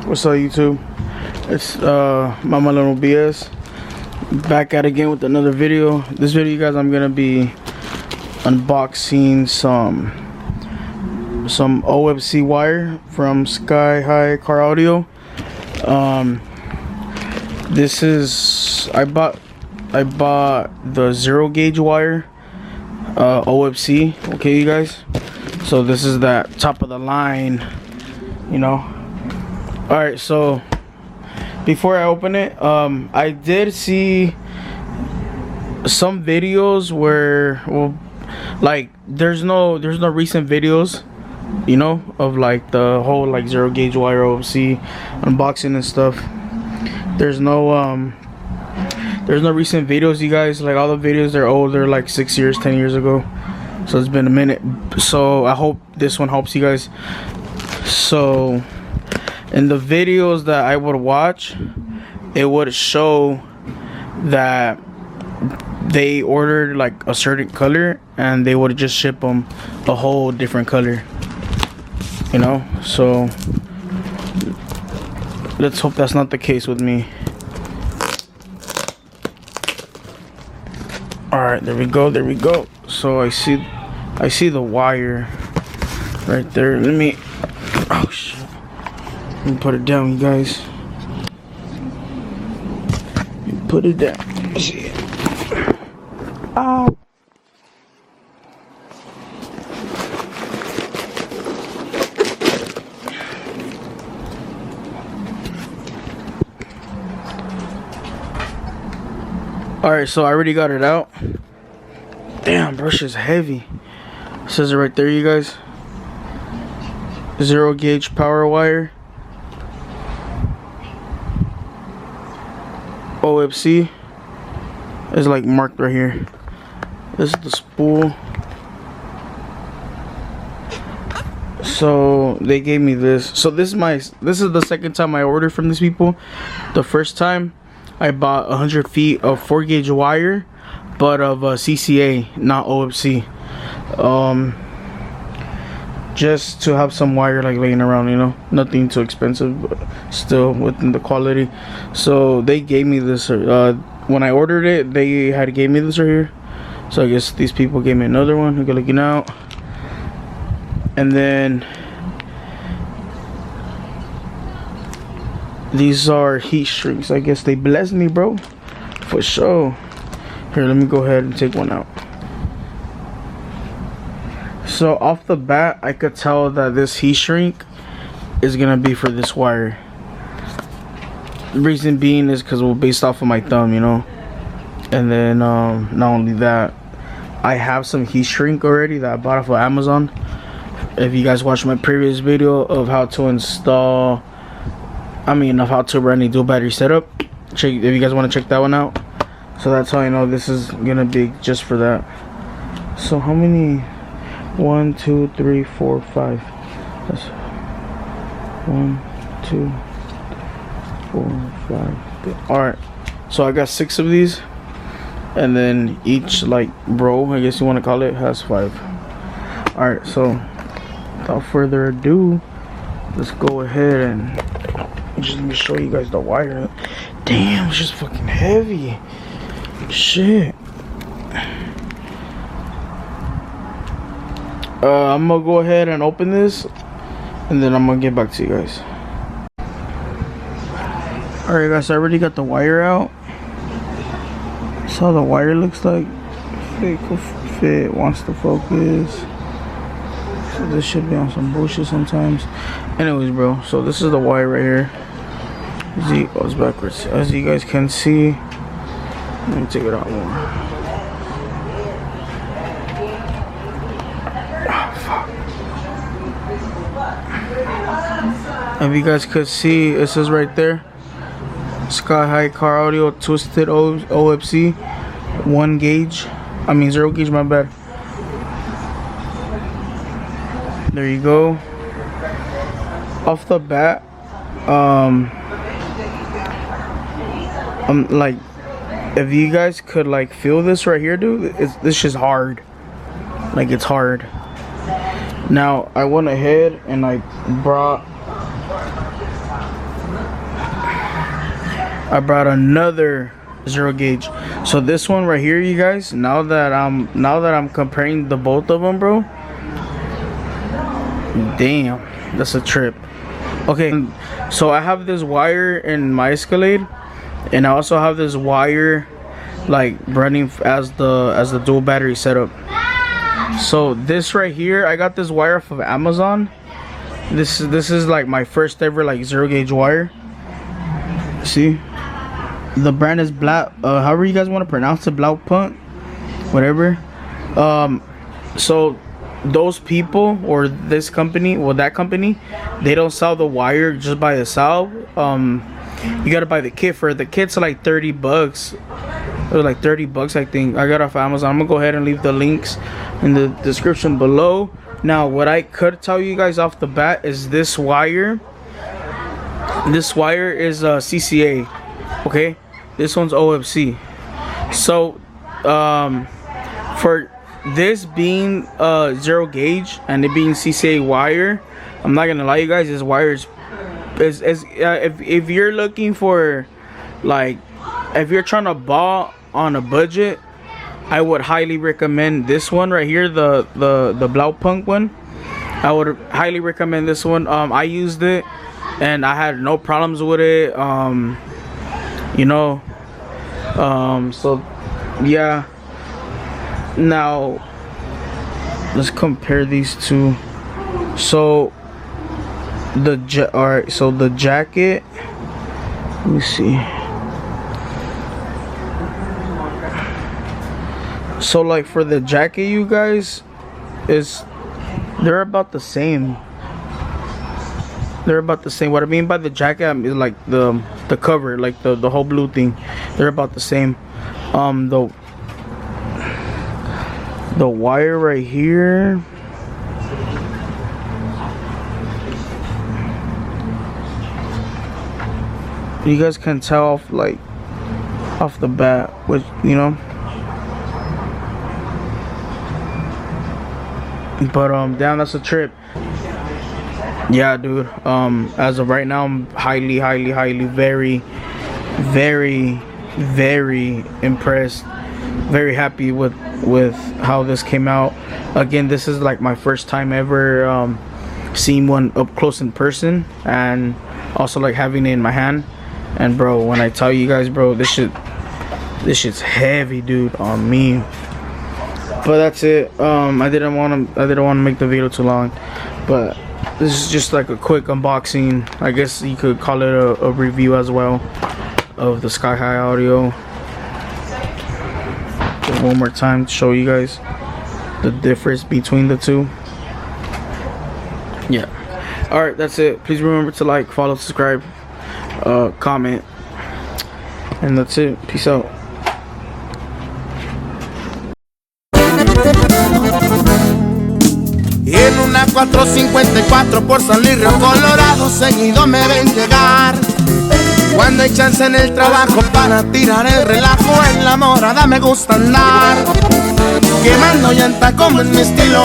What's up, YouTube? It's Mama Little BS back at it again with another video. This video, you guys, I'm gonna be unboxing some OFC wire from Skyhighcar Audio. This is I bought the 0 gauge wire, OFC. Okay, you guys. So this is that top of the line, you know. All right, so before I open it, I did see some videos where, well, like there's no recent videos, you know, of like the whole like 0 gauge wire OFC unboxing and stuff. There's no recent videos, you guys. Like all the videos, they're old. They're like 6 years, 10 years ago. So it's been a minute. So I hope this one helps you guys. So in the videos that I would watch, it would show that they ordered like a certain color and they would just ship them a whole different color, you know. So let's hope that's not the case with me. All right, there we go. So I see the wire right there. Let me, oh shit, let me put it down, you guys. Put it down. See it. Alright, so I already got it out. Damn, brush is heavy. It says it right there, you guys. 0 gauge power wire, OFC is like marked right here. This is the spool. So they gave me this. So this is the second time I ordered from these people. The first time I bought 100 feet of 4 gauge wire, but of CCA, not OFC. Just to have some wire like laying around, you know, nothing too expensive, but still within the quality. So they gave me this. When I ordered it, they had gave me this right here. So I guess these people gave me another one. You're looking out, and then these are heat shrinks. I guess they blessed me, bro, for sure. Here, let me go ahead and take one out. So off the bat, I could tell that this heat shrink is gonna be for this wire. The reason being is because, well, based off of my thumb, you know. And then not only that, I have some heat shrink already that I bought off of Amazon. If you guys watched my previous video of how to install, of how to run a dual battery setup, check if you guys want to check that one out. So that's how I know this is gonna be just for that. So how many? 1, 2, 3, 4, 5. That's 1, 2, 4, 5. All right. So I got 6 of these, and then each like row, I guess you want to call it, has 5. All right. So without further ado, let's go ahead and just let me show you guys the wire. Damn, it's just fucking heavy. Shit. I'm gonna go ahead and open this, and then I'm gonna get back to you guys. Alright guys, I already got the wire out. That's how the wire looks like. If it wants to focus. So this should be on some bullshit sometimes. Anyways, bro, so this is the wire right here. It goes backwards. As you guys can see, let me take it out more. If you guys could see, it says right there, Skyhighcar Audio Twisted OFC 1 gauge. 0 gauge, my bad. There you go. Off the bat, like, if you guys could like feel this right here, dude, this is hard. Like, it's hard. Now I went ahead and I brought I brought another zero gauge. So this one right here, you guys, now that I'm comparing the both of them, bro, damn, that's a trip. Okay, so I have this wire in my Escalade, and I also have this wire like running as the dual battery setup. So this right here, I got this wire off of Amazon. This is like my first ever like zero gauge wire. See, the brand is Black, however you guys want to pronounce it, Black Punk, whatever. So those people or this company, well, that company, they don't sell the wire just by itself. You gotta buy the kit. For the kit's like 30 bucks. It was like 30 bucks, I think. I got off Amazon. I'm gonna go ahead and leave the links in the description below. Now, what I could tell you guys off the bat is this wire. This wire is CCA. Okay, this one's OFC. So, for this being zero gauge and it being CCA wire, I'm not gonna lie, you guys. This wire is if you're looking for, like, if you're trying to ball on a budget, I would highly recommend this one right here, the Black Punk one. I would highly recommend this one. I used it and I had no problems with it. You know, so yeah. Now let's compare these two. So alright, so the jacket, let me see. So like for the jacket, you guys, they're about the same. They're about the same. What I mean by the jacket is like the cover, like the whole blue thing. They're about the same. The wire right here, you guys can tell off the bat, which, you know. But damn, that's a trip. Yeah, dude. As of right now, I'm highly, very impressed. Very happy with how this came out. Again, this is like my first time ever seeing one up close in person, and also like having it in my hand. And bro, when I tell you guys, bro, this shit's heavy, dude, on me. But that's it. I didn't want to make the video too long, but this is just like a quick unboxing. I guess you could call it a review as well of the Skyhigh audio. Just one more time to show you guys the difference between the two. Yeah. All right, that's it. Please remember to like, follow, subscribe, comment, and that's it. Peace out. Y en una 454 por San Luis, Río Colorado, seguido me ven llegar. Cuando hay chance en el trabajo para tirar el relajo, en la morada me gusta andar, quemando llanta como en mi estilo.